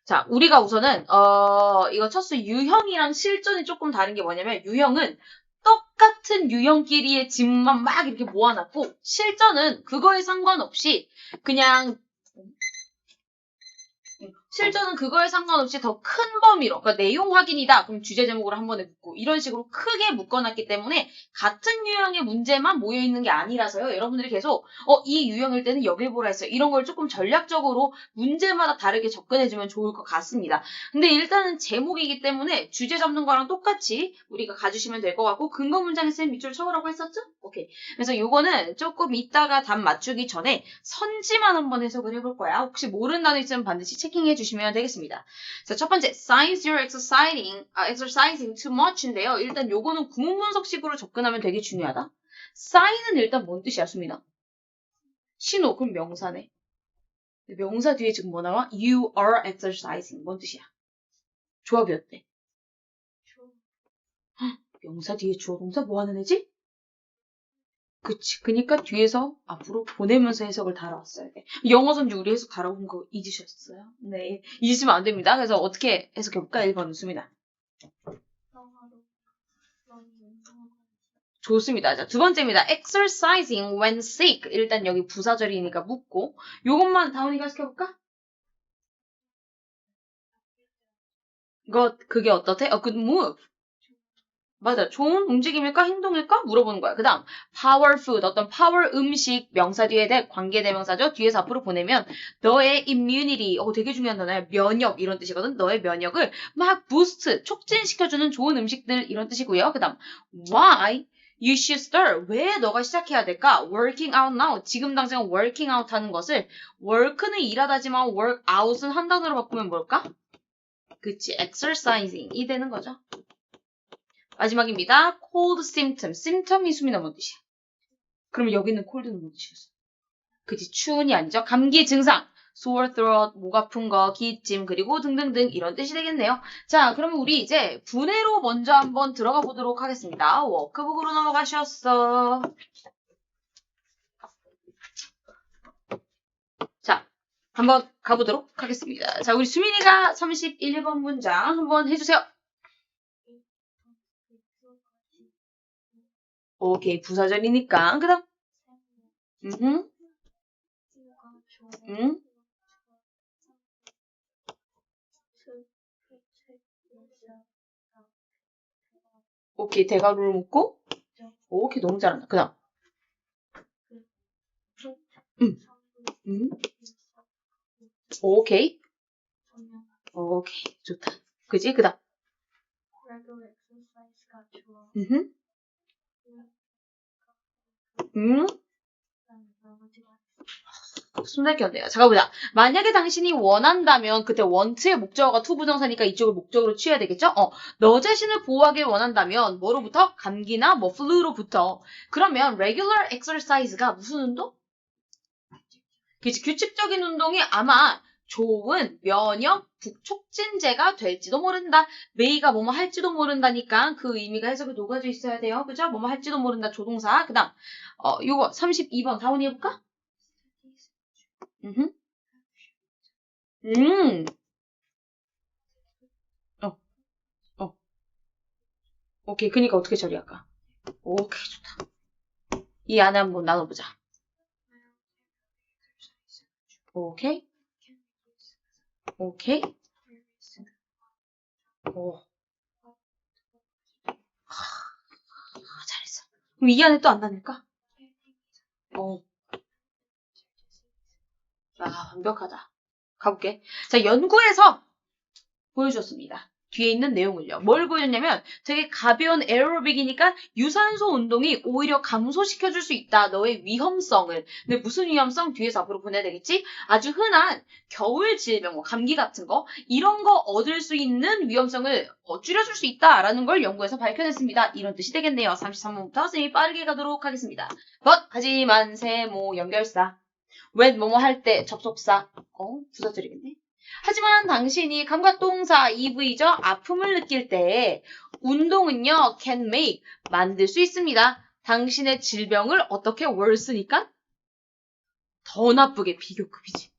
자, 우리가 우선은 이거 쳤어. 유형이랑 실전이 조금 다른 게 뭐냐면 유형은 똑같은 유형끼리의 집만 막 이렇게 모아놨고 실전은 그거에 상관없이 그냥 실전은 그거에 상관없이 더 큰 범위로, 그러니까 내용 확인이다. 그럼 주제 제목을 한 번에 묶고 이런 식으로 크게 묶어놨기 때문에 같은 유형의 문제만 모여있는 게 아니라서요. 여러분들이 계속 이 유형일 때는 여길 보라 했어요. 이런 걸 조금 전략적으로 문제마다 다르게 접근해주면 좋을 것 같습니다. 근데 일단은 제목이기 때문에 주제 잡는 거랑 똑같이 우리가 가주시면 될 것 같고 근거 문장에 쌤 밑줄 쳐오라고 했었죠? 오케이. 그래서 이거는 조금 이따가 답 맞추기 전에 선지만 한번 해석을 해볼 거야. 혹시 모르는 단어 있으면 반드시 체킹해 주시면 되겠습니다. 자, 첫 번째, signs you're exercising too much인데요. 일단 요거는 구문 분석식으로 접근하면 되게 중요하다. sign은 일단 뭔 뜻이야, 수민아? 신호, 그럼 명사네. 명사 뒤에 지금 뭐 나와? You are exercising. 뭔 뜻이야? 조합이 어때? 명사 뒤에 주어 동사 뭐 하는 애지? 그치. 그니까 뒤에서 앞으로 보내면서 해석을 달아왔어야 돼. 영어 선지 우리 해석 달아온 거 잊으셨어요? 네. 잊으시면 안 됩니다. 그래서 어떻게 해석해볼까? 1번 수민아. 좋습니다. 자, 두 번째입니다. exercising when sick. 일단 여기 부사절이니까 묻고 요것만 다운이가 해석해볼까? 그게 어떻대? good move. 맞아. 좋은 움직임일까? 행동일까? 물어보는 거야. 그 다음, power food. 어떤 power 음식 명사 뒤에 관계대명사죠. 뒤에서 앞으로 보내면 너의 immunity. 되게 중요한 단어야. 면역 이런 뜻이거든. 너의 면역을 막 부스트, 촉진시켜주는 좋은 음식들 이런 뜻이고요. 그 다음, why you should start. 왜 너가 시작해야 될까? working out now. 지금 당장 working out 하는 것을 work는 일하다지만 work out은 한 단어로 바꾸면 뭘까? 그치. exercising이 되는 거죠. 마지막입니다. cold symptom. symptom이 수민아 뭔 뜻이야? 그러면 여기 있는 cold는 뭔 뜻이겠어? 그치, 추운이 아니죠. 감기 증상, sore throat, 목 아픈 거, 기침, 그리고 등등등 이런 뜻이 되겠네요. 자, 그러면 우리 이제 분해로 먼저 한번 들어가 보도록 하겠습니다. 워크북으로 넘어가셨어. 자, 한번 가보도록 하겠습니다. 자, 우리 수민이가 31번 문장 한번 해주세요. 오케이, 부사절이니까. 그 다음. 오케이, 대가루를 묻고. 오케이, 너무 잘한다. 그 다음. 오케이. 오케이, 좋다. 그지? 그 다음. 숨날게 없네요. 잠깐 보자. 만약에 당신이 원한다면 그때 want의 목적어가 to 부정사니까 이쪽을 목적으로 취해야 되겠죠? 너 자신을 보호하길 원한다면 뭐로부터? 감기나 뭐 flu로부터. 그러면 regular exercise가 무슨 운동? 그치, 규칙적인 운동이 아마 좋은 면역 촉진제가 될지도 모른다. 메이가 뭐뭐 할지도 모른다니까 그 의미가 해석이 녹아져 있어야 돼요. 그죠? 뭐뭐 할지도 모른다 조동사. 그 다음 요거 32번 다운이 해볼까? 오케이. 그니까 어떻게 처리할까? 오케이, 좋다. 이 안에 한번 나눠보자. 오케이. 오케이. 잘했어. 그럼 이 안에 또 안 나눌까? 완벽하다. 가볼게. 자, 연구에서 보여줬습니다. 뒤에 있는 내용을요. 뭘 보여줬냐면 되게 가벼운 에어로빅이니까 유산소 운동이 오히려 감소시켜줄 수 있다. 너의 위험성을. 근데 무슨 위험성? 뒤에서 앞으로 보내야 되겠지? 아주 흔한 겨울 질병, 뭐 감기 같은 거 이런 거 얻을 수 있는 위험성을 줄여줄 수 있다라는 걸 연구에서 밝혀냈습니다. 이런 뜻이 되겠네요. 33번부터 선생님이 빠르게 가도록 하겠습니다. 하지만 세모 연결사 when 뭐뭐 할 때 접속사 부사절이겠네. 하지만 당신이 감각동사 EV죠. 아픔을 느낄 때 운동은요 can make 만들 수 있습니다. 당신의 질병을 어떻게 worse니까 더 나쁘게 비교급이지.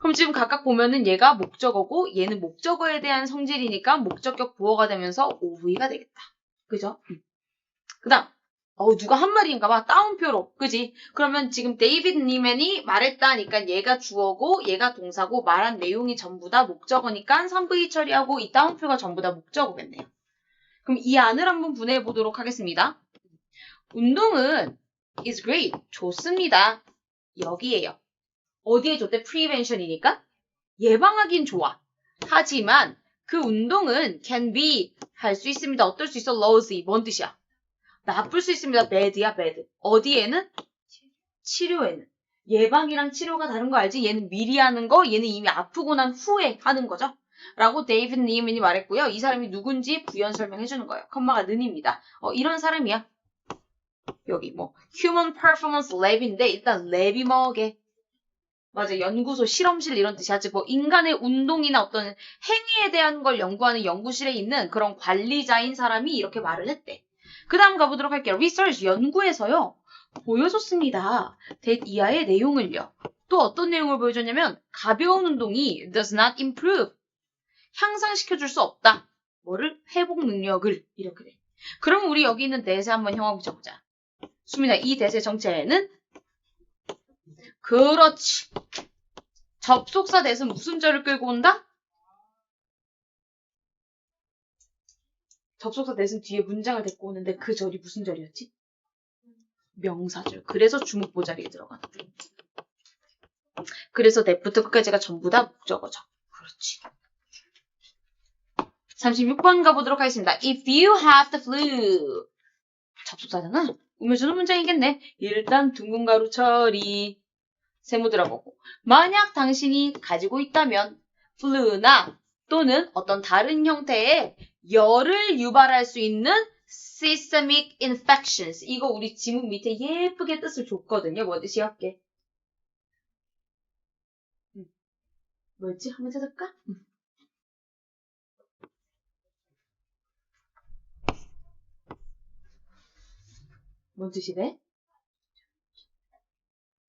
그럼 지금 각각 보면은 얘가 목적어고 얘는 목적어에 대한 성질이니까 목적격 보어가 되면서 OV가 되겠다. 그죠? 그 다음 누가 한 말인가 봐. 따옴표로. 그지? 그러면 지금 데이비드 니맨이 말했다니까 얘가 주어고 얘가 동사고 말한 내용이 전부 다 목적어니까 3V 처리하고 이 따옴표가 전부 다 목적어겠네요. 그럼 이 안을 한번 분해해 보도록 하겠습니다. 운동은 is great. 좋습니다. 여기에요. 어디에 좋대? prevention이니까 예방하긴 좋아. 하지만 그 운동은 can be 할 수 있습니다. 어떨 수 있어? lousy. 뭔 뜻이야? 나쁠 수 있습니다. bad야 bad. 어디에는? 치료에는. 예방이랑 치료가 다른 거 알지? 얘는 미리 하는 거, 얘는 이미 아프고 난 후에 하는 거죠. 라고 데이비드 니맨이 말했고요. 이 사람이 누군지 부연 설명해 주는 거예요. 컴마가 는입니다. 이런 사람이야. 여기 뭐 Human Performance Lab인데 일단 랩이 뭐게? 맞아. 연구소, 실험실 이런 뜻이야. 즉 뭐 인간의 운동이나 어떤 행위에 대한 걸 연구하는 연구실에 있는 그런 관리자인 사람이 이렇게 말을 했대. 그 다음 가보도록 할게요. Research, 연구에서요. 보여줬습니다. that 이하의 내용을요. 또 어떤 내용을 보여줬냐면 가벼운 운동이 does not improve. 향상시켜줄 수 없다. 뭐를? 회복 능력을. 이렇게 돼. 그럼 우리 여기 있는 that에 한번 형하고 적자. 수민아, 이 that의 정체는? 그렇지. 접속사 that은 무슨 절을 끌고 온다? 접속사 that은 뒤에 문장을 데리고 오는데 그 절이 무슨 절이었지? 명사절. 그래서 주목보 자리에 들어가는. 그래서 that부터 끝까지가 전부 다 목적어죠. 그렇지. 36번 가보도록 하겠습니다. If you have the flu. 접속사잖아. 우며주는 문장이겠네. 일단 둥근 가루 처리. 세모 들어보고. 만약 당신이 가지고 있다면 flu나 또는 어떤 다른 형태의 열을 유발할 수 있는 systemic infections. 이거 우리 지문 밑에 예쁘게 뜻을 줬거든요. 뭐 뜻이었게? 뭐였지? 한번 찾아볼까? 뭔 뜻이래?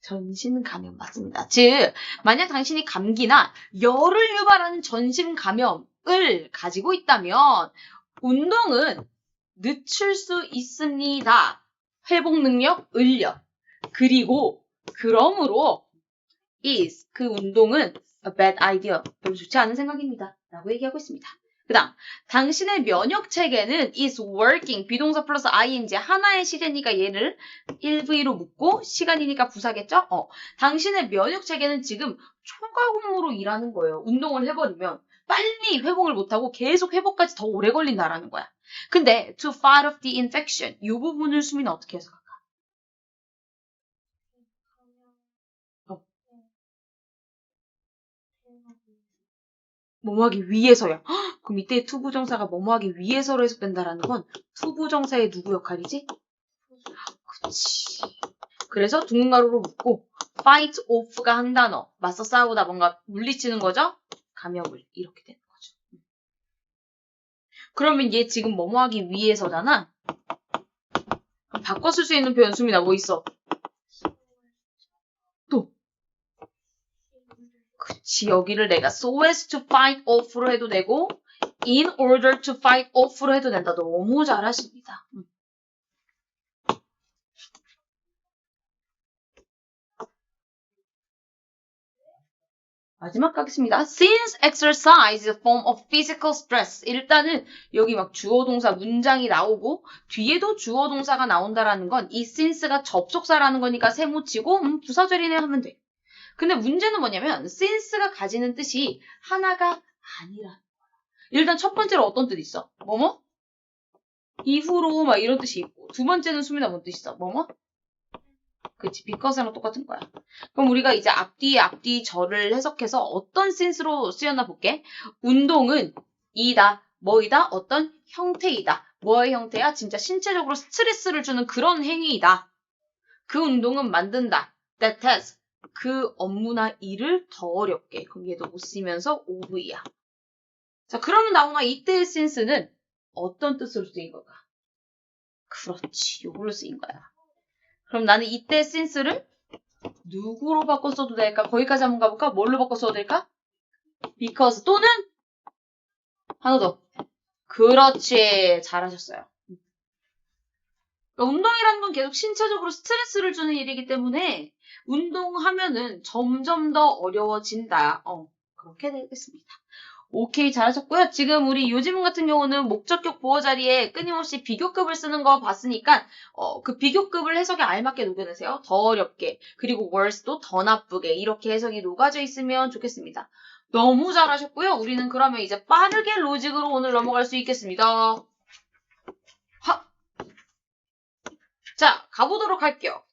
전신 감염 맞습니다. 즉 만약 당신이 감기나 열을 유발하는 전신 감염을 가지고 있다면 운동은 늦출 수 있습니다. 회복 능력 을요. 그리고 그러므로 is 그 운동은 a bad idea. 별로 좋지 않은 생각입니다. 라고 얘기하고 있습니다. 그 다음 당신의 면역 체계는 is working 비동사 플러스 ing 하나의 시제니까 얘를 1V로 묶고 시간이니까 부사겠죠? 당신의 면역 체계는 지금 초과 근무로 일하는 거예요. 운동을 해버리면 빨리 회복을 못하고 계속 회복까지 더 오래 걸린다라는 거야. 근데 to fight off the infection 이 부분을 수민은 어떻게 해석할까? 뭐뭐하기 위해서야. 헉, 그럼 이때 투부정사가 뭐뭐하기 위해서로 해석된다라는 건 투부정사의 누구 역할이지? 그치. 그래서 둥근 가루로 묶고 fight off가 한 단어. 맞서 싸우다 뭔가 물리치는 거죠? 감염을. 이렇게 되는 거죠. 그러면 얘 지금 뭐뭐하기 위해서잖아? 그럼 바꿔 쓸 수 있는 표현 수민아 뭐 있어? 또. 그치. 여기를 내가 so as to fight off로 해도 되고 in order to fight off로 해도 된다. 너무 잘하십니다. 마지막 가겠습니다. Since exercise is a form of physical stress. 일단은 여기 막 주어 동사 문장이 나오고 뒤에도 주어 동사가 나온다라는 건 이 since가 접속사라는 거니까 세모치고 부사절이네 하면 돼. 근데 문제는 뭐냐면 since가 가지는 뜻이 하나가 아니라는 거야. 일단 첫 번째로 어떤 뜻이 있어? 뭐뭐? 이후로 막 이런 뜻이 있고 두 번째는 수민아 뭔 뜻이 있어? 뭐뭐? 그치, because랑 똑같은 거야. 그럼 우리가 이제 앞뒤 절을 해석해서 어떤 센스로 쓰였나 볼게. 운동은 이다, 뭐이다, 어떤 형태이다. 뭐의 형태야? 진짜 신체적으로 스트레스를 주는 그런 행위이다. 그 운동은 만든다. That has 그 업무나 일을 더 어렵게. 그럼 얘도 못 쓰면서 OV야. 자, 그러면 나오나 이때의 센스는 어떤 뜻으로 쓰인 걸까? 그렇지, 요걸로 쓰인 거야. 그럼 나는 이때 센스를 누구로 바꿔 써도 될까? 거기까지 한번 가볼까? 뭘로 바꿔 써도 될까? because 또는 하나 더. 그렇지. 잘하셨어요. 그러니까 운동이라는 건 계속 신체적으로 스트레스를 주는 일이기 때문에 운동하면은 점점 더 어려워진다. 그렇게 되겠습니다. 오케이, 잘하셨고요. 지금 우리 요지문 같은 경우는 목적격 보어 자리에 끊임없이 비교급을 쓰는 거 봤으니까 그 비교급을 해석에 알맞게 녹여내세요. 더 어렵게, 그리고 worse도 더 나쁘게 이렇게 해석이 녹아져 있으면 좋겠습니다. 너무 잘하셨고요. 우리는 그러면 이제 빠르게 로직으로 오늘 넘어갈 수 있겠습니다. 자, 가보도록 할게요.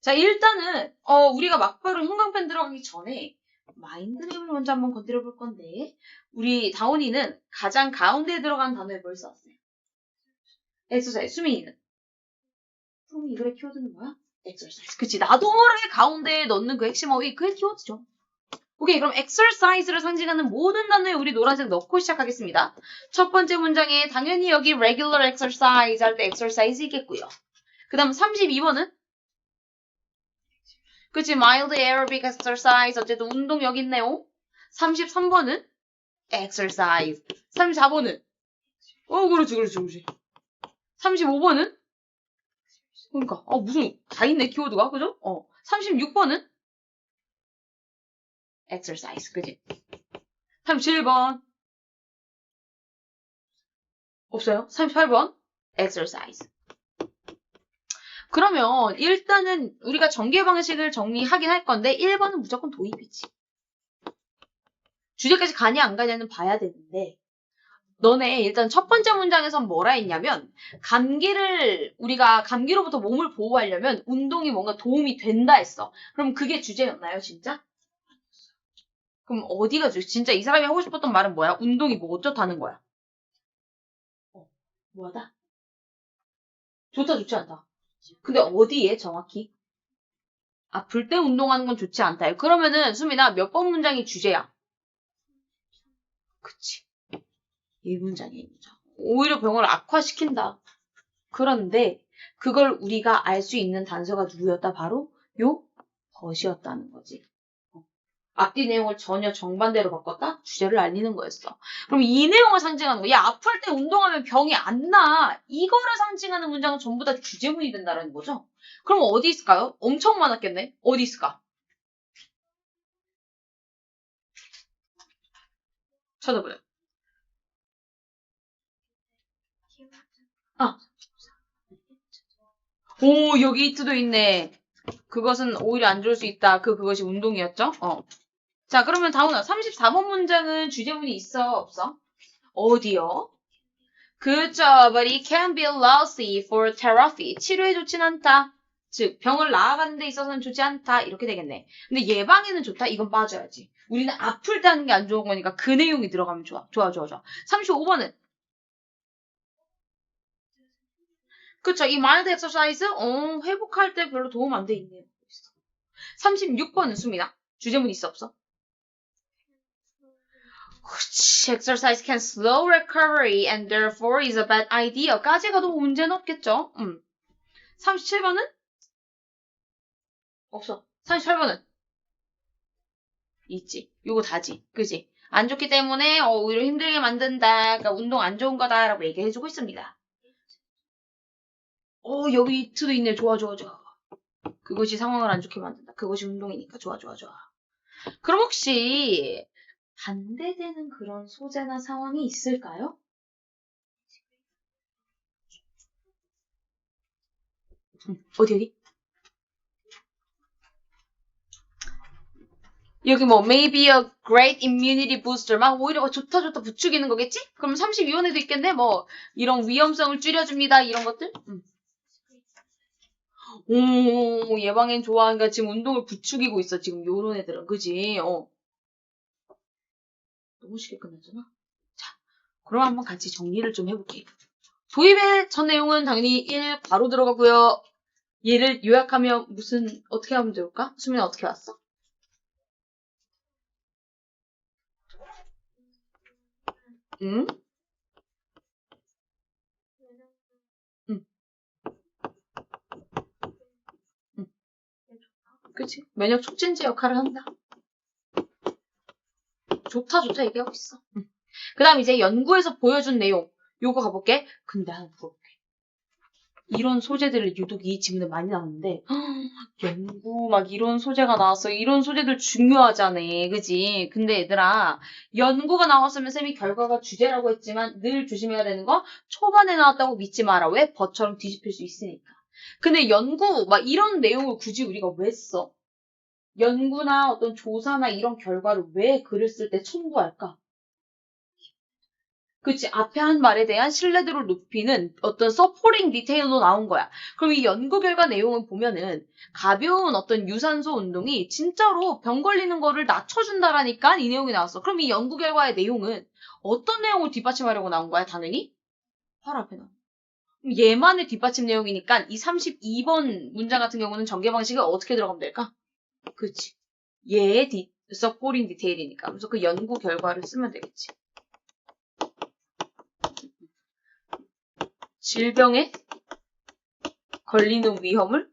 자, 일단은 우리가 막바로 형광펜 들어가기 전에 마인드맵을 먼저 한번 건드려 볼 건데 우리 다온이는 가장 가운데에 들어간 단어에 뭘 썼어요? 엑서사이즈. 수민이는? 수민이 그래 키워드는 뭐야? 엑서사이즈. 그치, 나도 모르게 가운데에 넣는 그 핵심 어휘 그게 키워드죠. 오케이, 그럼 exercise를 상징하는 모든 단어에 우리 노란색 넣고 시작하겠습니다. 첫 번째 문장에 당연히 여기 regular exercise 할 때 exercise 있겠고요. 그 다음 32번은? 그치, mild aerobic exercise. 어쨌든 운동 여기 있네요. 33번은? exercise. 34번은? 그렇지. 35번은? 그러니까, 무슨, 다 있네, 키워드가. 그죠? 36번은? exercise. 그지? 37번. 없어요? 38번? exercise. 그러면 일단은 우리가 전개 방식을 정리하긴 할 건데 1번은 무조건 도입이지. 주제까지 가냐 안 가냐는 봐야 되는데 너네 일단 첫 번째 문장에선 뭐라 했냐면 우리가 감기로부터 몸을 보호하려면 운동이 뭔가 도움이 된다 했어. 그럼 그게 주제였나요, 진짜? 그럼 어디가 진짜 이 사람이 하고 싶었던 말은 뭐야? 운동이 뭐 어쩌다는 거야? 뭐하다? 좋다, 좋지 않다. 근데 어디에 정확히? 아플 때 운동하는 건 좋지 않다. 그러면은 수민아 몇 번 문장이 주제야? 그치. 이 문장이 오히려 병을 악화시킨다. 그런데 그걸 우리가 알 수 있는 단서가 누구였다? 바로 요 벗이었다는 거지. 앞뒤 내용을 전혀 정반대로 바꿨다? 주제를 알리는 거였어. 그럼 이 내용을 상징하는 거. 야, 아플 때 운동하면 병이 안 나. 이거를 상징하는 문장은 전부 다 주제문이 된다는 거죠. 그럼 어디 있을까요? 엄청 많았겠네. 어디 있을까? 찾아보자. 아. 오, 여기 이트도 있네. 그것은 오히려 안 좋을 수 있다. 그것이 운동이었죠? 자, 그러면 다운아, 34번 문장은 주제문이 있어, 없어? 어디요? 그죠, but it can be lousy for therapy. 치료에 좋진 않다. 즉, 병을 나아가는 데 있어서는 좋지 않다. 이렇게 되겠네. 근데 예방에는 좋다? 이건 빠져야지. 우리는 아플 때 하는 게 안 좋은 거니까 그 내용이 들어가면 좋아. 좋아. 35번은? 그쵸, 이 마일드 엑서사이즈? 회복할 때 별로 도움 안 돼 있네요. 36번은 수민아? 주제문 있어, 없어? 그치, exercise can slow recovery and therefore is a bad idea. 까지 가도 문제는 없겠죠? 37번은? 없어. 38번은? 있지. 요거 다지. 그지? 안 좋기 때문에 오히려 힘들게 만든다. 그러니까 운동 안 좋은 거다라고 얘기해주고 있습니다. 여기 이트도 있네. 좋아. 그것이 상황을 안 좋게 만든다. 그것이 운동이니까 좋아. 그럼 혹시 반대되는 그런 소재나 상황이 있을까요? 어디? 여기 뭐 maybe a great immunity booster 막 오히려 막 좋다 부추기는 거겠지? 그럼 32원에도 있겠네? 뭐 이런 위험성을 줄여줍니다. 이런 것들? 오, 예방엔 좋아하니까 지금 운동을 부추기고 있어. 지금 요런 애들은. 그지? 너무 쉽게 끝났잖아. 자, 그럼 한번 같이 정리를 좀 해볼게요. 도입의 첫 내용은 당연히 1 바로 들어가고요. 얘를 요약하면 어떻게 하면 좋을까? 수민아 어떻게 왔어? 응? 응. 응. 그치? 면역 촉진제 역할을 한다. 좋다 얘기하고 있어. 그 다음 이제 연구에서 보여준 내용. 요거 가볼게. 근데 하나 물어볼게. 이런 소재들을 유독 이 지문에 많이 나오는데 연구 막 이런 소재가 나왔어. 이런 소재들 중요하잖아. 그지? 근데 얘들아 연구가 나왔으면 쌤이 결과가 주제라고 했지만 늘 조심해야 되는 거 초반에 나왔다고 믿지 마라. 왜? 버처럼 뒤집힐 수 있으니까. 근데 연구 막 이런 내용을 굳이 우리가 왜 써? 연구나 어떤 조사나 이런 결과를 왜 글을 쓸 때 첨부할까? 그치, 앞에 한 말에 대한 신뢰도를 높이는 어떤 서포팅 디테일로 나온 거야. 그럼 이 연구 결과 내용을 보면은 가벼운 어떤 유산소 운동이 진짜로 병 걸리는 거를 낮춰준다라니까 이 내용이 나왔어. 그럼 이 연구 결과의 내용은 어떤 내용을 뒷받침하려고 나온 거야, 당연히? 바로 앞에 나온 거야. 그럼 얘만의 뒷받침 내용이니까 이 32번 문장 같은 경우는 전개 방식이 어떻게 들어가면 될까? 그치. 얘의 서포팅 디테일이니까. 그래서 그 연구 결과를 쓰면 되겠지. 질병에 걸리는 위험을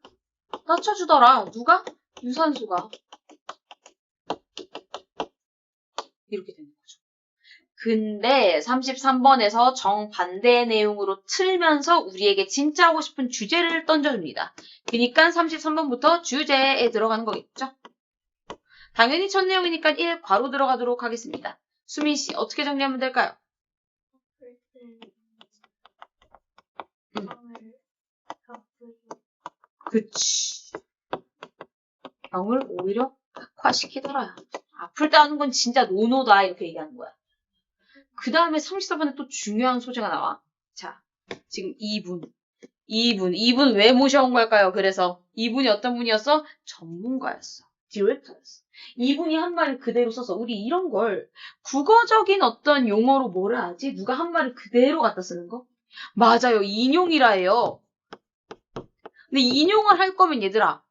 낮춰주더라. 누가? 유산소가. 이렇게 되는 거죠. 근데 33번에서 정반대 내용으로 틀면서 우리에게 진짜 하고 싶은 주제를 던져줍니다. 그러니까 33번부터 주제에 들어가는 거겠죠? 당연히 첫 내용이니까 1 괄호 들어가도록 하겠습니다. 수민 씨 어떻게 정리하면 될까요? 그치. 병을 오히려 악화시키더라. 아플 때 하는 건 진짜 노노다 이렇게 얘기하는 거야. 그 다음에 34번에 또 중요한 소재가 나와. 자, 지금 2분 왜 모셔온 걸까요? 그래서 이분이 어떤 분이었어? 전문가였어. 디렉터였어. 이분이 한 말을 그대로 써서 우리 이런 걸 국어적인 어떤 용어로 뭐라 하지? 누가 한 말을 그대로 갖다 쓰는 거? 맞아요. 인용이라 해요. 근데 인용을 할 거면 얘들아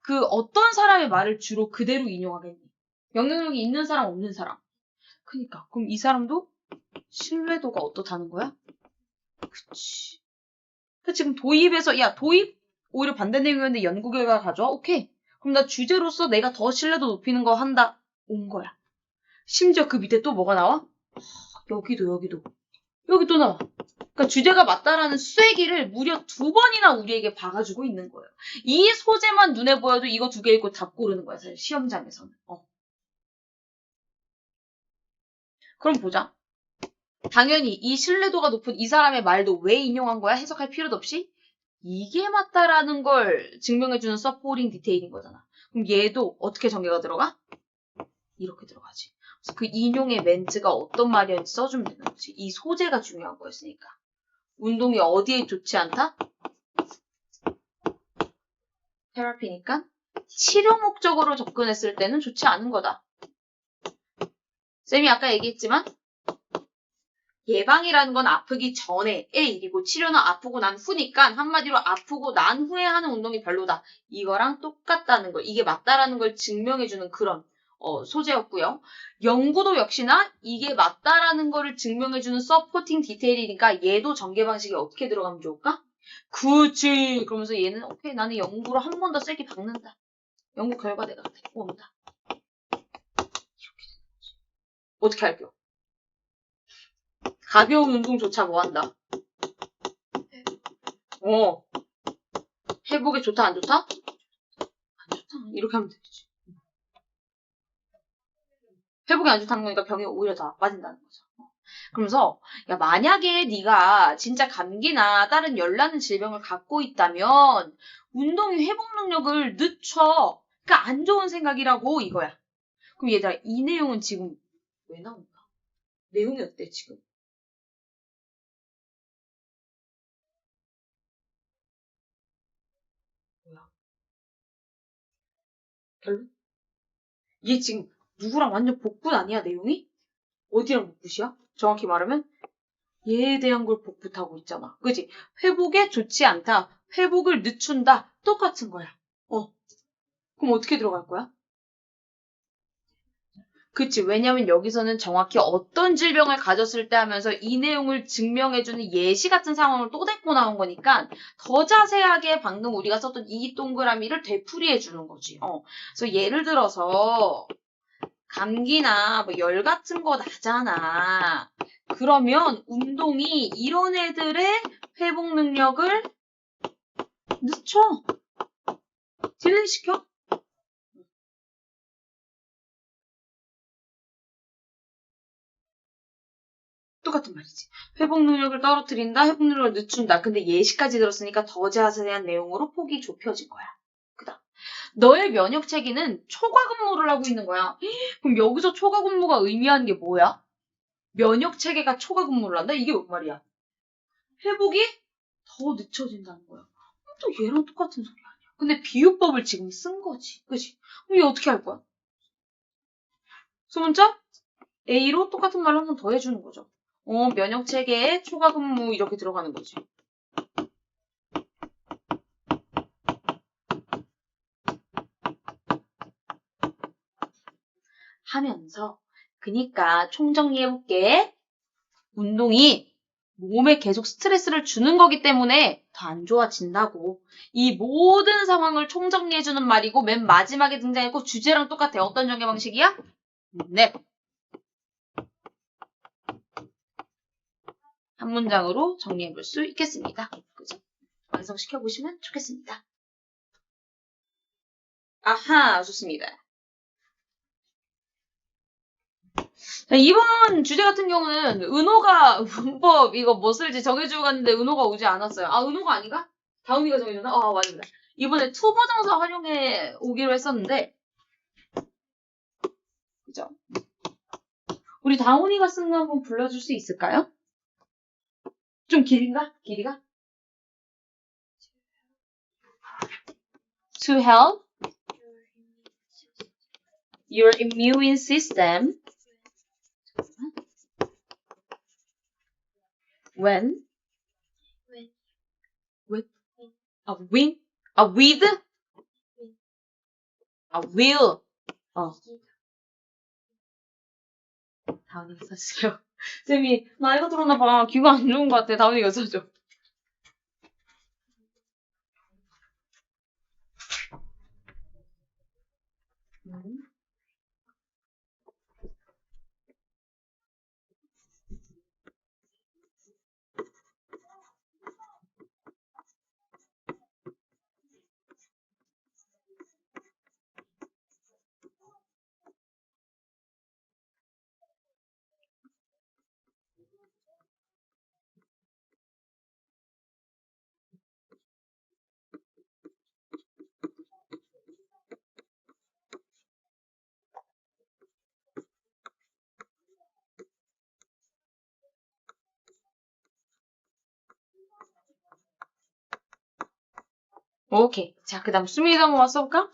그 어떤 사람의 말을 주로 그대로 인용하겠니? 영향력이 있는 사람 없는 사람. 그니까 그럼 이 사람도 신뢰도가 어떻다는 거야? 그치. 그 지금 도입에서 야 도입 오히려 반대 내용이었는데 연구 결과 가져와? 오케이. 그럼 나 주제로서 내가 더 신뢰도 높이는 거 한다. 온 거야. 심지어 그 밑에 또 뭐가 나와? 여기도 여기 또 나와. 그러니까 주제가 맞다라는 쐐기를 무려 2번이나 우리에게 박아주고 있는 거예요. 이 소재만 눈에 보여도 이거 2개 읽고 답 고르는 거야. 사실 시험장에서는. 그럼 보자. 당연히 이 신뢰도가 높은 이 사람의 말도 왜 인용한 거야? 해석할 필요도 없이 이게 맞다라는 걸 증명해주는 서포팅 디테일인 거잖아. 그럼 얘도 어떻게 전개가 들어가? 이렇게 들어가지. 그래서 그 인용의 멘트가 어떤 말이었는지 써주면 되는 거지. 이 소재가 중요한 거였으니까. 운동이 어디에 좋지 않다? 테라피니까 치료 목적으로 접근했을 때는 좋지 않은 거다. 쌤이 아까 얘기했지만 예방이라는 건 아프기 전에의 일이고 치료는 아프고 난 후니까 한마디로 아프고 난 후에 하는 운동이 별로다. 이거랑 똑같다는 거. 이게 맞다라는 걸 증명해주는 그런 소재였고요. 연구도 역시나 이게 맞다라는 거를 증명해주는 서포팅 디테일이니까 얘도 전개 방식이 어떻게 들어가면 좋을까? 그치. 그러면서 얘는 오케이 나는 연구로 한 번 더 세게 박는다. 연구 결과 내가 데리고 온다. 이렇게 되는 거지. 어떻게 할게요? 가벼운 운동조차 뭐 한다? 회복에 좋다, 안 좋다? 안 좋다. 이렇게 하면 되지. 회복이 안 좋다는 거니까 병이 오히려 더 나빠진다는 거죠. 그러면서 야 만약에 네가 진짜 감기나 다른 열나는 질병을 갖고 있다면 운동이 회복 능력을 늦춰. 그러니까 안 좋은 생각이라고 이거야. 그럼 얘들아 이 내용은 지금 왜 나온다? 내용이 어때 지금? 뭐야? 결론? 얘 지금 누구랑 완전 복붙 아니야 내용이? 어디랑 복붙이야? 정확히 말하면 얘에 대한 걸 복붙하고 있잖아. 그지? 회복에 좋지 않다. 회복을 늦춘다. 똑같은 거야. 그럼 어떻게 들어갈 거야? 그치. 왜냐면 여기서는 정확히 어떤 질병을 가졌을 때 하면서 이 내용을 증명해주는 예시 같은 상황을 또 데리고 나온 거니까 더 자세하게 방금 우리가 썼던 이 동그라미를 되풀이해주는 거지. 그래서 예를 들어서 감기나 뭐 열 같은 거 나잖아. 그러면 운동이 이런 애들의 회복 능력을 늦춰. 딜레이시켜. 똑같은 말이지. 회복 능력을 떨어뜨린다, 회복 능력을 늦춘다. 근데 예시까지 들었으니까 더 자세한 내용으로 폭이 좁혀진 거야. 그다음 너의 면역 체계는 초과 근무를 하고 있는 거야. 그럼 여기서 초과 근무가 의미하는 게 뭐야? 면역 체계가 초과 근무를 한다? 이게 뭔 말이야? 회복이 더 늦춰진다는 거야. 또 얘랑 똑같은 소리 아니야. 근데 비유법을 지금 쓴 거지. 그치? 그럼 이거 어떻게 할 거야? 소문자 A로 똑같은 말을 한 번 더 해주는 거죠. 면역 체계에 초과 근무 이렇게 들어가는 거지. 하면서 그니까 총정리해볼게. 운동이 몸에 계속 스트레스를 주는 거기 때문에 더 안 좋아진다고. 이 모든 상황을 총정리해주는 말이고 맨 마지막에 등장했고 주제랑 똑같아. 어떤 전개 방식이야? 네. 한 문장으로 정리해볼 수 있겠습니다. 그죠? 완성시켜보시면 좋겠습니다. 아하, 좋습니다. 자, 이번 주제 같은 경우는 은호가 문법 이거 뭐 쓸지 정해주고 갔는데 은호가 오지 않았어요. 아, 은호가 아닌가? 다운이가 정해줬나? 맞습니다. 이번에 투부정사 활용해 오기로 했었는데 그죠? 우리 다운이가 쓴 거 한번 불러줄 수 있을까요? 좀 길인가? 길이가? To help your immune system when with with will 다운이가 써주세요. 쌤이 나 이거 들었나 봐. 귀가 안 좋은 것 같아. 다운이가 써줘. 오케이. 자, 그 다음 수민이도 한번 써볼까?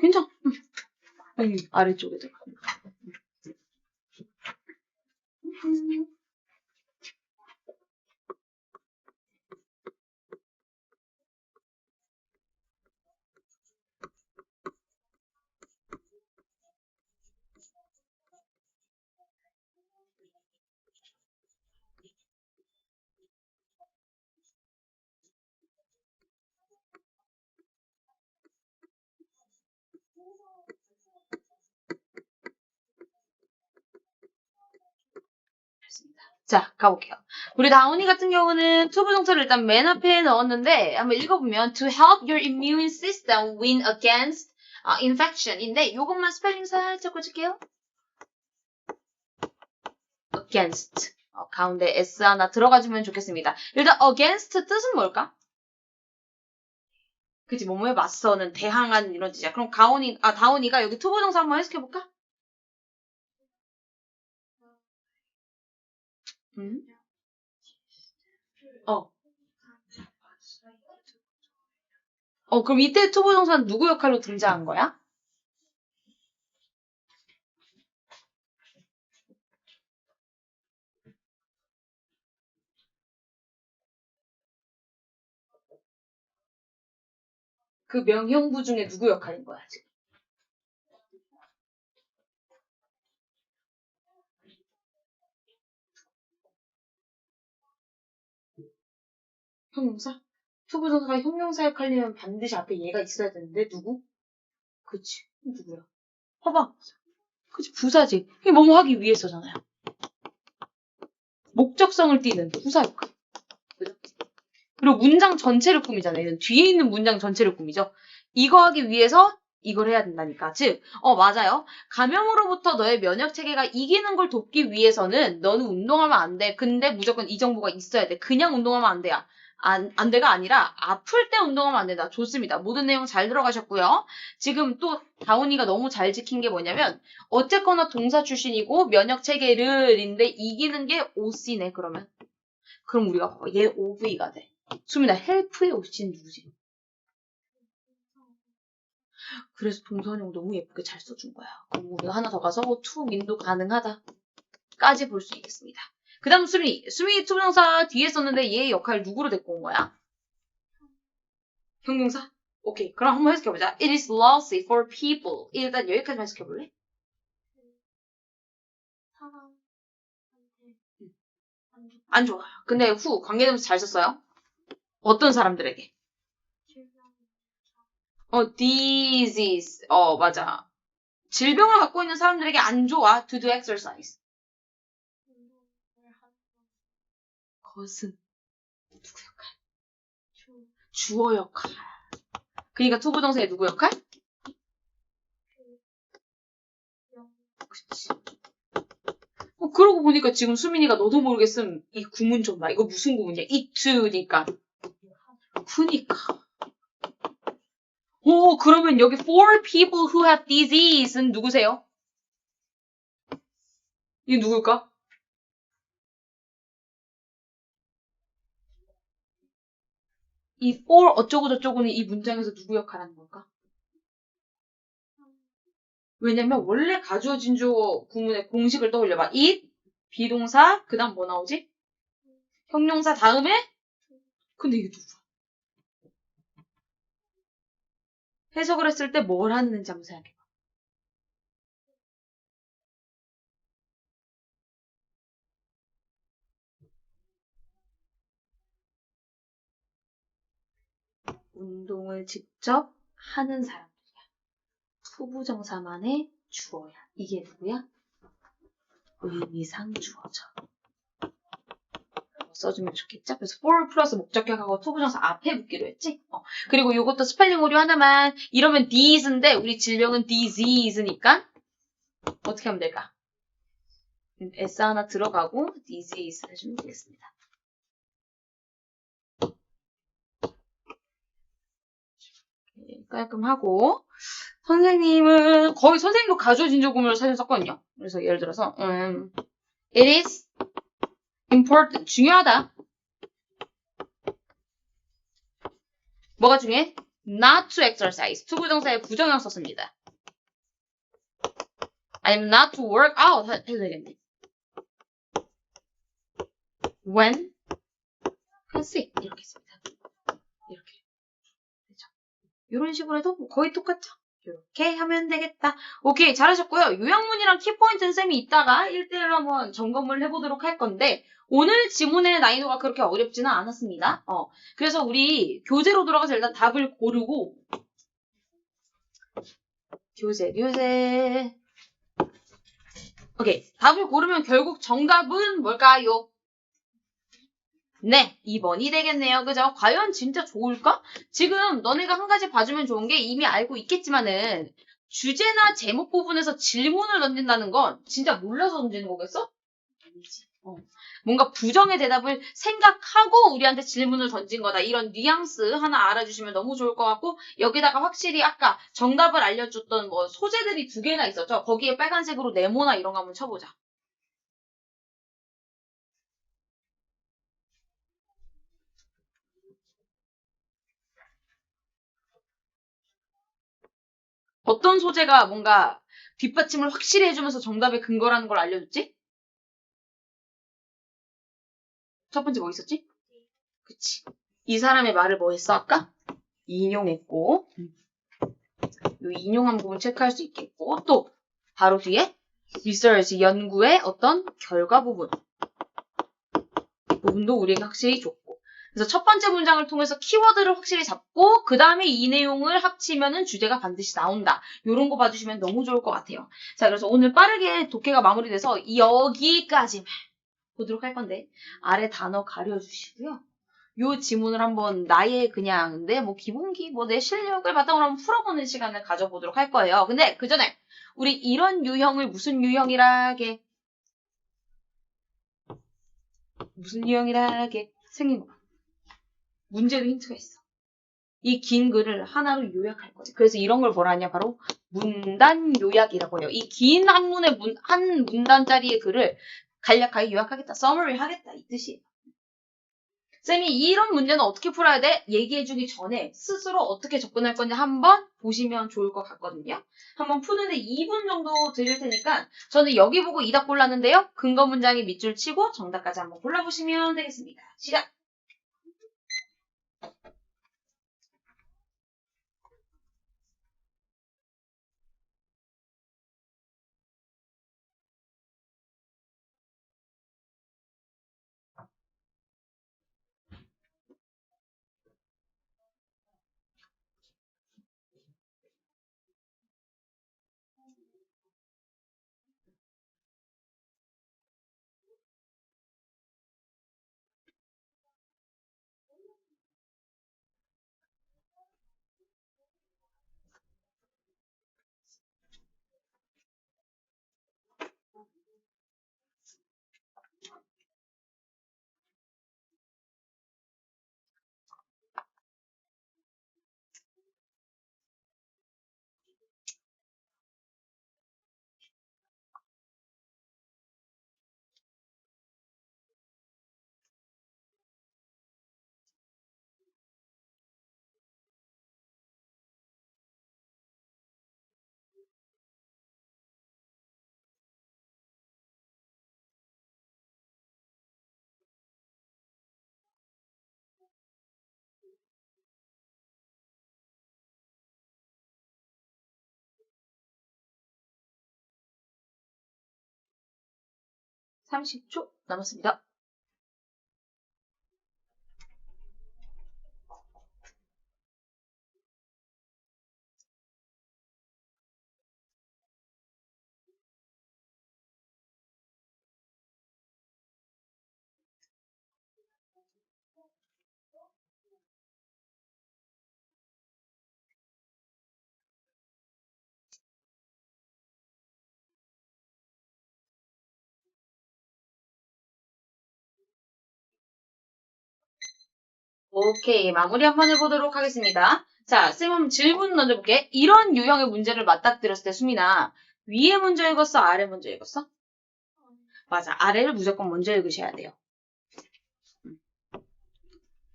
괜찮아. 여기 아래쪽에 들어가. 자, 가볼게요. 우리 다운이 같은 경우는 투부정사를 일단 맨 앞에 넣었는데 한번 읽어보면 to help your immune system win against infection인데 이것만 스펠링 살짝 고칠게요. against 가운데 S 하나 들어가주면 좋겠습니다. 일단 against 뜻은 뭘까? 그치, 뭐뭐에 맞서는 대항하는 이런 뜻이야. 그럼 다운이가 여기 투부정사 한번 해석해볼까? 어. 그럼 이때 투부정사는 누구 역할로 등장한 거야? 그 명형부 중에 누구 역할인 거야, 지금? 형용사? 투부정사가 형용사 역할이면 반드시 앞에 얘가 있어야 되는데 누구? 그치. 누구야? 봐봐. 그치, 부사지. 이게 뭐뭐 하기 위해서잖아요. 목적성을 띠는 부사 역할. 그죠? 그리고 문장 전체를 꾸미잖아요. 얘는 뒤에 있는 문장 전체를 꾸미죠. 이거 하기 위해서 이걸 해야 된다니까. 즉, 맞아요. 감염으로부터 너의 면역 체계가 이기는 걸 돕기 위해서는 너는 운동하면 안 돼. 근데 무조건 이 정보가 있어야 돼. 그냥 운동하면 안 돼야. 안 돼가 아니라 아플 때 운동하면 안 된다. 좋습니다. 모든 내용 잘 들어가셨고요. 지금 또 다운이가 너무 잘 지킨 게 뭐냐면 어쨌거나 동사 출신이고 면역 체계를인데 이기는 게 OC네. 그러면 우리가 봐봐. 얘 OV가 돼. 수민아, 헬프의 OC는 누구지? 그래서 동선형 너무 예쁘게 잘 써준 거야. 그럼 우리가 하나 더 가서 to mean도 가능하다까지 볼 수 있겠습니다. 그 다음 수민이 투부정사 뒤에 썼는데 얘의 역할 누구로 데리고 온 거야? 형용사? 오케이. 그럼 한번 해석해보자. It is lousy for people. 일단 여기까지만 해석해볼래? 안 좋아. 근데 후 관계대명사 잘 썼어요. 어떤 사람들에게? disease. 맞아. 질병을 갖고 있는 사람들에게 안 좋아. to do exercise. 그것은 누구 역할? 주어 역할. 그러니까 투부정사의 누구 역할? 그치. 그러고 보니까 지금 수민이가 너도 모르게 쓴 이 구문 좀 봐. 이거 무슨 구문이야? it니까. 그니까. 그러면 여기 for people who have disease는 누구세요? 이게 누굴까? 이 for 어쩌고 저쩌고는 이 문장에서 누구 역할하는 걸까? 왜냐면 원래 가주어진 주어 구문의 공식을 떠올려봐. it, 비동사, 그 다음 뭐 나오지? 형용사 다음에? 근데 이게 누구야? 해석을 했을 때 뭘 하는지 한번 생각해봐. 운동을 직접 하는 사람들이야. 투부정사만의 주어야. 이게 누구야? 의미상 주어죠. 써주면 좋겠죠? 그래서 for 플러스 목적격하고 투부정사 앞에 붙기로 했지? 그리고 이것도 스펠링 오류 하나만. 이러면 disease인데 우리 질병은 disease니까 어떻게 하면 될까? S 하나 들어가고 disease 해주면 되겠습니다. 깔끔하고 선생님은 거의 선생님도 가주어진 조금을 사실 썼거든요. 그래서 예를 들어서 it is important, 중요하다. 뭐가 중요해? not to exercise, 투부정사에 부정형 썼습니다. 아니면 not to work out 해도 되겠네. when, sick 이렇게 씁니다. 이렇게. 그렇죠? 이런 식으로 해도 거의 똑같죠? 이렇게 하면 되겠다. 오케이, 잘하셨고요. 요약문이랑 키포인트는 쌤이 이따가 1대1로 한번 점검을 해보도록 할 건데 오늘 지문의 난이도가 그렇게 어렵지는 않았습니다. 그래서 우리 교재로 돌아가서 일단 답을 고르고 교재 오케이, 답을 고르면 결국 정답은 뭘까요? 네, 2번이 되겠네요. 그죠? 과연 진짜 좋을까? 지금 너네가 한 가지 봐주면 좋은 게 이미 알고 있겠지만은 주제나 제목 부분에서 질문을 던진다는 건 진짜 몰라서 던지는 거겠어? 아니지. 뭔가 부정의 대답을 생각하고 우리한테 질문을 던진 거다. 이런 뉘앙스 하나 알아주시면 너무 좋을 것 같고 여기다가 확실히 아까 정답을 알려줬던 뭐 소재들이 2개나 있었죠? 거기에 빨간색으로 네모나 이런 거 한번 쳐보자. 어떤 소재가 뭔가 뒷받침을 확실히 해주면서 정답의 근거라는 걸 알려줬지? 첫 번째 뭐 있었지? 그치. 이 사람의 말을 뭐 했어, 아까? 인용했고, 이 인용한 부분 체크할 수 있겠고, 또, 바로 뒤에, research, 연구의 어떤 결과 부분. 이 부분도 우리에게 확실히 줬고. 그래서 첫 번째 문장을 통해서 키워드를 확실히 잡고 그 다음에 이 내용을 합치면은 주제가 반드시 나온다. 이런 거 봐주시면 너무 좋을 것 같아요. 자, 그래서 오늘 빠르게 독해가 마무리돼서 여기까지만 보도록 할 건데 아래 단어 가려주시고요. 요 지문을 한번 나의 그냥 내 뭐 기본기 뭐 내 실력을 바탕으로 한번 풀어보는 시간을 가져보도록 할 거예요. 근데 그 전에 우리 이런 유형을 무슨 유형이라게 생긴 거 봐. 문제도 힌트가 있어. 이 긴 글을 하나로 요약할 거예요. 그래서 이런 걸 뭐라 하냐 바로 문단 요약이라고 해요. 이 긴 한문의 한 문단짜리의 글을 간략하게 요약하겠다. 서머리 하겠다. 이 뜻이에요. 쌤이 이런 문제는 어떻게 풀어야 돼? 얘기해주기 전에 스스로 어떻게 접근할 건지 한번 보시면 좋을 것 같거든요. 한번 푸는데 2분 정도 드릴 테니까 저는 여기 보고 이답 골랐는데요. 근거 문장에 밑줄 치고 정답까지 한번 골라보시면 되겠습니다. 시작! 30초 남았습니다. 오케이, 마무리 한번 해보도록 하겠습니다. 자, 쌤은 질문 먼저 볼게. 이런 유형의 문제를 맞닥뜨렸을 때 수민아, 위에 먼저 읽었어? 아래 먼저 읽었어? 맞아, 아래를 무조건 먼저 읽으셔야 돼요.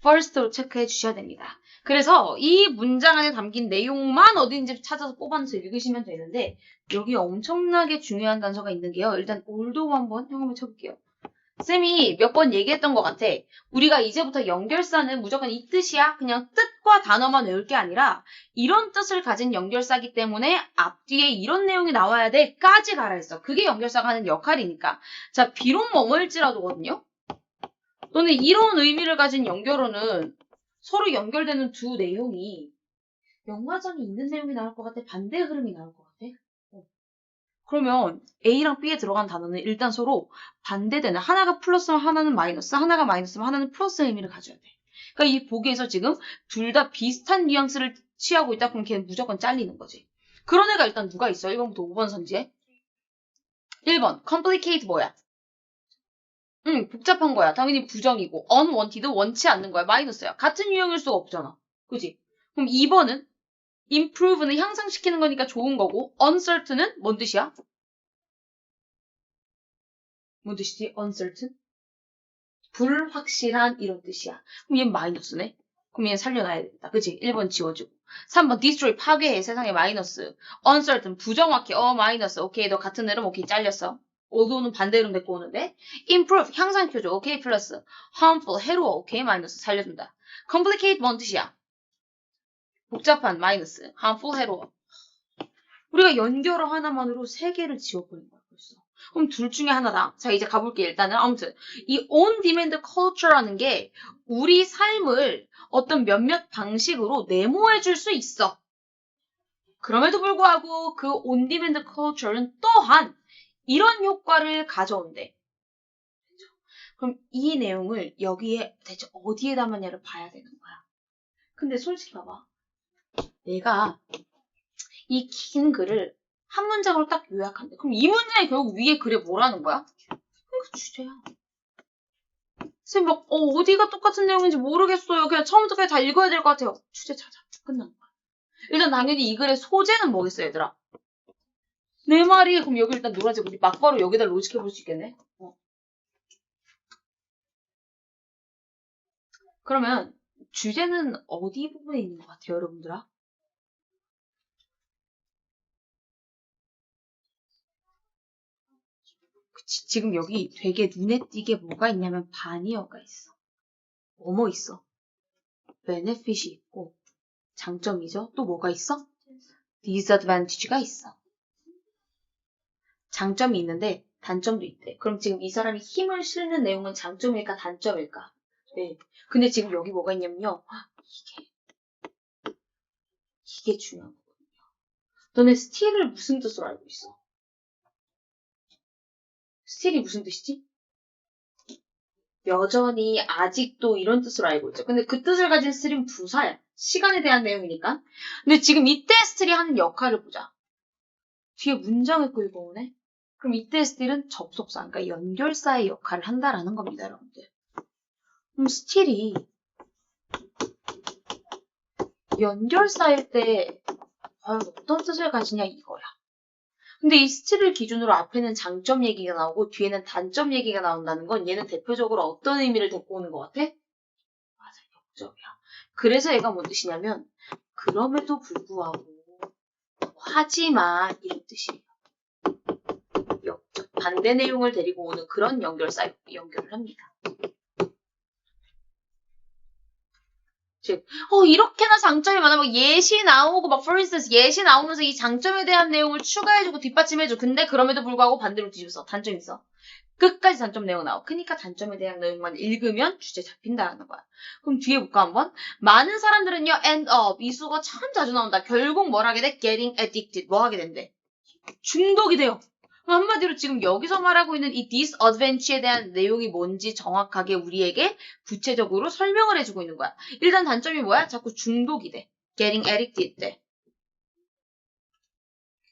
first로 체크해 주셔야 됩니다. 그래서 이 문장 안에 담긴 내용만 어딘지 찾아서 뽑아서 읽으시면 되는데 여기 엄청나게 중요한 단서가 있는 게요. 일단 올도 한번 현금을 쳐볼게요. 쌤이 몇 번 얘기했던 것 같아. 우리가 이제부터 연결사는 무조건 이 뜻이야. 그냥 뜻과 단어만 외울 게 아니라 이런 뜻을 가진 연결사기 때문에 앞뒤에 이런 내용이 나와야 돼. 까지 가라 했어. 그게 연결사가 하는 역할이니까. 자, 비록 뭐뭐일지라도거든요. 너는 이런 의미를 가진 연결어는 서로 연결되는 두 내용이 연관성이 있는 내용이 나올 것 같아? 반대 흐름이 나올 것 같아? 그러면 A랑 B에 들어간 단어는 일단 서로 반대되는 하나가 플러스면 하나는 마이너스, 하나가 마이너스면 하나는 플러스의 의미를 가져야 돼. 그러니까 이 보기에서 지금 둘 다 비슷한 뉘앙스를 취하고 있다 그럼 걔는 무조건 잘리는 거지. 그런 애가 일단 누가 있어? 1번부터 5번 선지에. 1번 complicate 뭐야? 복잡한 거야. 당연히 부정이고 unwanted 원치 않는 거야. 마이너스야. 같은 유형일 수가 없잖아. 그지? 그럼 2번은 improve는 향상시키는 거니까 좋은 거고 uncertain은 뭔 뜻이야? 뭔 뜻이지? uncertain? 불확실한 이런 뜻이야. 그럼 얘는 마이너스네? 그럼 얘는 살려놔야 되겠다. 그치? 1번 지워주고. 3번 destroy 파괴해 세상에 마이너스. uncertain 부정확해. 마이너스. 오케이 너 같은 애름 오케이 잘렸어. although는 반대 이름 데리고 오는데 improve 향상시켜줘. 오케이 플러스. harmful 해로워. 오케이 마이너스 살려준다. complicate 뭔 뜻이야? 복잡한 마이너스. harmful 해로워. 우리가 연결어 하나만으로 3개를 지워버린 거야 벌써. 그럼 둘 중에 하나다. 자, 이제 가볼게. 일단은 아무튼 이 on-demand culture라는 게 우리 삶을 어떤 몇몇 방식으로 네모해 줄 수 있어. 그럼에도 불구하고 그 on-demand culture는 또한 이런 효과를 가져온대. 그럼 이 내용을 여기에 대체 어디에 담았냐를 봐야 되는 거야. 근데 솔직히 봐봐. 내가 이 긴 글을 한 문장으로 딱 요약한대. 그럼 이 문장이 결국 위에 글에 뭐라는 거야? 그 주제야. 쌤, 막, 어디가 똑같은 내용인지 모르겠어요. 그냥 처음부터 그냥 다 읽어야 될 것 같아요. 주제 찾아. 끝난 거야. 일단 당연히 이 글의 소재는 뭐겠어, 얘들아? 내 말이, 그럼 여기 일단 노란색, 우리 막바로 여기다 로직해 볼 수 있겠네? 그러면 주제는 어디 부분에 있는 것 같아요, 여러분들아? 그치, 지금 여기 되게 눈에 띄게 뭐가 있냐면 반이어가 있어. 뭐뭐 있어? 베네핏이 있고 장점이죠. 또 뭐가 있어? 디스어드밴티지가 있어. 장점이 있는데 단점도 있대. 그럼 지금 이 사람이 힘을 실는 내용은 장점일까 단점일까? 네. 근데 지금 여기 뭐가 있냐면요. 이게 중요한 거거든요. 너네 스틸을 무슨 뜻으로 알고 있어? 스틸이 무슨 뜻이지? 여전히 아직도 이런 뜻으로 알고 있죠. 근데 그 뜻을 가진 스틸은 부사야. 시간에 대한 내용이니까. 근데 지금 이때 스틸이 하는 역할을 보자. 뒤에 문장을 끌고 오네? 그럼 이때 스틸은 접속사, 그러니까 연결사의 역할을 한다라는 겁니다, 여러분들. 그럼 스틸이 연결사일 때 과연 어떤 뜻을 가지냐 이거야. 근데 이 스틸을 기준으로 앞에는 장점 얘기가 나오고 뒤에는 단점 얘기가 나온다는 건 얘는 대표적으로 어떤 의미를 데리고 오는 것 같아? 맞아, 역적이야. 그래서 얘가 뭔 뜻이냐면 그럼에도 불구하고 하지만 이런 뜻이에요. 역적, 반대 내용을 데리고 오는 그런 연결사 연결을 합니다. 즉, 이렇게나 장점이 많아. 막 예시 나오고, 막, for instance, 예시 나오면서 이 장점에 대한 내용을 추가해주고 뒷받침해줘. 근데 그럼에도 불구하고 반대로 뒤집어. 단점 있어. 끝까지 단점 내용 나와. 그러니까 단점에 대한 내용만 읽으면 주제 잡힌다라는 거야. 그럼 뒤에 볼까 한번? 많은 사람들은요, end up. 이 수가 참 자주 나온다. 결국 뭘 하게 돼? getting addicted. 뭐 하게 된대? 중독이 돼요. 한마디로 지금 여기서 말하고 있는 이 disadvantage에 대한 내용이 뭔지 정확하게 우리에게 구체적으로 설명을 해주고 있는 거야. 일단 단점이 뭐야? 자꾸 중독이 돼. getting addicted 돼.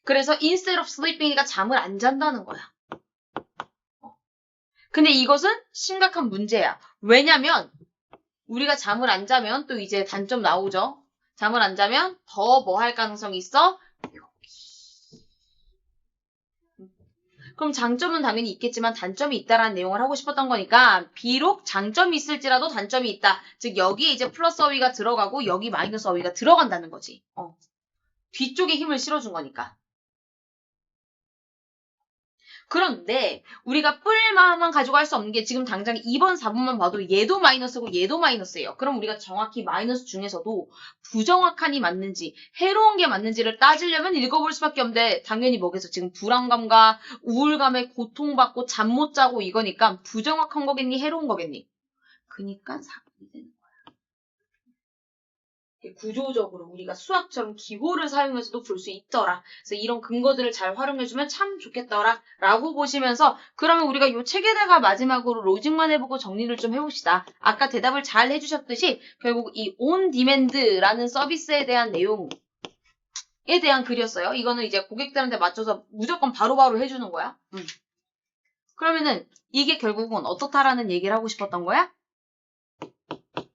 그래서 instead of sleeping이니까 잠을 안 잔다는 거야. 근데 이것은 심각한 문제야. 왜냐면 우리가 잠을 안 자면 또 이제 단점 나오죠. 잠을 안 자면 더 뭐 할 가능성이 있어? 그럼 장점은 당연히 있겠지만 단점이 있다라는 내용을 하고 싶었던 거니까 비록 장점이 있을지라도 단점이 있다. 즉 여기에 이제 플러스 어휘가 들어가고 여기 마이너스 어휘가 들어간다는 거지. 뒤쪽에 힘을 실어준 거니까. 그런데 우리가 뿔마만 가지고 할 수 없는 게 지금 당장 2번, 4번만 봐도 얘도 마이너스고 얘도 마이너스예요. 그럼 우리가 정확히 마이너스 중에서도 부정확한이 맞는지 해로운 게 맞는지를 따지려면 읽어볼 수밖에 없는데 당연히 뭐겠어. 지금 불안감과 우울감에 고통받고 잠 못 자고 이거니까 부정확한 거겠니? 해로운 거겠니? 그니까 4번이 되는 거야. 구조적으로 우리가 수학처럼 기호를 사용해서도 볼 수 있더라. 그래서 이런 근거들을 잘 활용해주면 참 좋겠더라. 라고 보시면서 그러면 우리가 이 책에다가 마지막으로 로직만 해보고 정리를 좀 해봅시다. 아까 대답을 잘 해주셨듯이 결국 이 온디맨드라는 서비스에 대한 내용에 대한 글이었어요. 이거는 이제 고객들한테 맞춰서 무조건 바로바로 해주는 거야. 그러면은 이게 결국은 어떻다라는 얘기를 하고 싶었던 거야?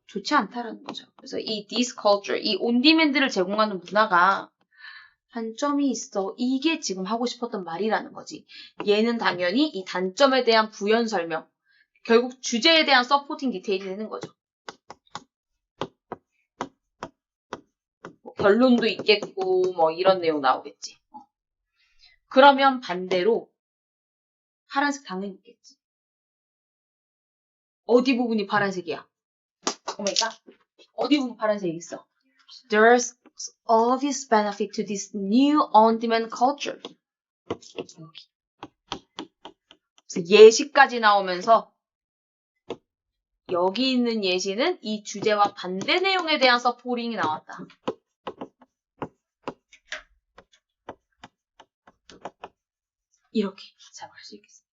좋지 않다라는 거죠. 그래서 이 this culture, 이 온디맨드를 제공하는 문화가 단점이 있어. 이게 지금 하고 싶었던 말이라는 거지. 얘는 당연히 이 단점에 대한 부연 설명, 결국 주제에 대한 서포팅 디테일이 되는 거죠. 뭐 결론도 있겠고 뭐 이런 내용 나오겠지. 그러면 반대로 파란색 당연히 있겠지. 어디 부분이 파란색이야? 오마이갓. 어디 부분 파란색이 있어? There's obvious benefit to this new on-demand culture. 여기. 그래서 예시까지 나오면서 여기 있는 예시는 이 주제와 반대 내용에 대한 서포링이 나왔다. 이렇게 작업할 수 있겠습니다.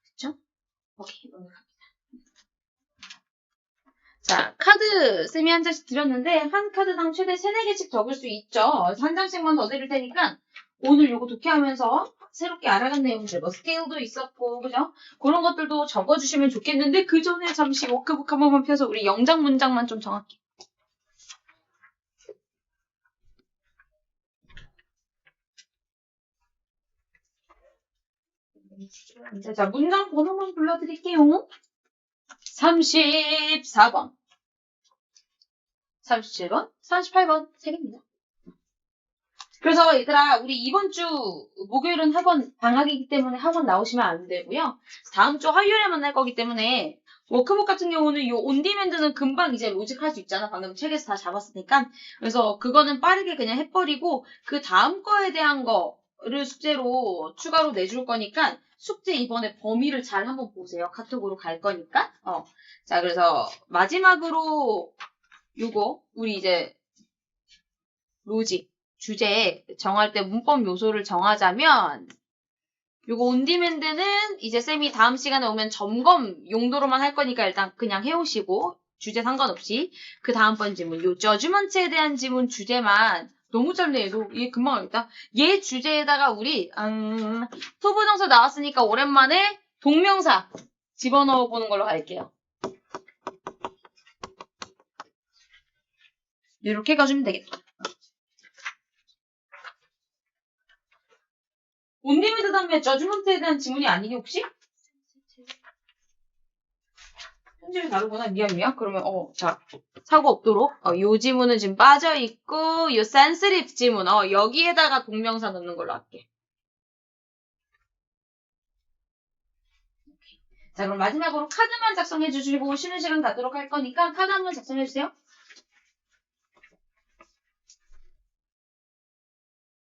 그렇죠? 오케이, 넘어갑니다. 자, 카드 쌤이 한 장씩 드렸는데 한 카드당 최대 3, 4개씩 적을 수 있죠. 한 장씩만 더 드릴 테니까 오늘 요거 독해하면서 새롭게 알아간 내용들, 뭐 스케일도 있었고, 그죠? 그런 것들도 적어주시면 좋겠는데 그 전에 잠시 워크북 한 번만 펴서 우리 영장 문장만 좀 정할게요. 자, 문장 번호만 불러드릴게요. 34번, 37번, 38번 3개입니다. 그래서 얘들아 우리 이번 주 목요일은 학원 방학이기 때문에 학원 나오시면 안 되고요. 다음 주 화요일에 만날 거기 때문에 워크북 같은 경우는 요 온디맨드는 금방 이제 로직할 수 있잖아. 방금 책에서 다 잡았으니까. 그래서 그거는 빠르게 그냥 해버리고 그 다음 거에 대한 거를 숙제로 추가로 내줄 거니까 숙제 이번에 범위를 잘 한번 보세요. 카톡으로 갈 거니까. 자, 그래서 마지막으로 요거 우리 이제 로직 주제 정할 때 문법 요소를 정하자면 요거 온디맨드는 이제 쌤이 다음 시간에 오면 점검 용도로만 할 거니까 일단 그냥 해오시고 주제 상관없이 그 다음번 지문 요 저주먼트에 대한 지문 주제만 너무 짧네 얘도 얘 금방 하겠다. 얘 주제에다가 우리 투부정사 나왔으니까 오랜만에 동명사 집어넣어 보는 걸로 갈게요. 이렇게 가주면 되겠다. 온리미드 다음에 저주먼트에 대한 지문이 아니니 혹시? 편집이 다르구나. 미안. 그러면 자 사고 없도록 요 지문은 지금 빠져있고 요 산스립 지문 여기에다가 동명사 넣는 걸로 할게. 자 그럼 마지막으로 카드만 작성해 주시고 쉬는 시간 갖도록 할 거니까 카드 한번 작성해 주세요.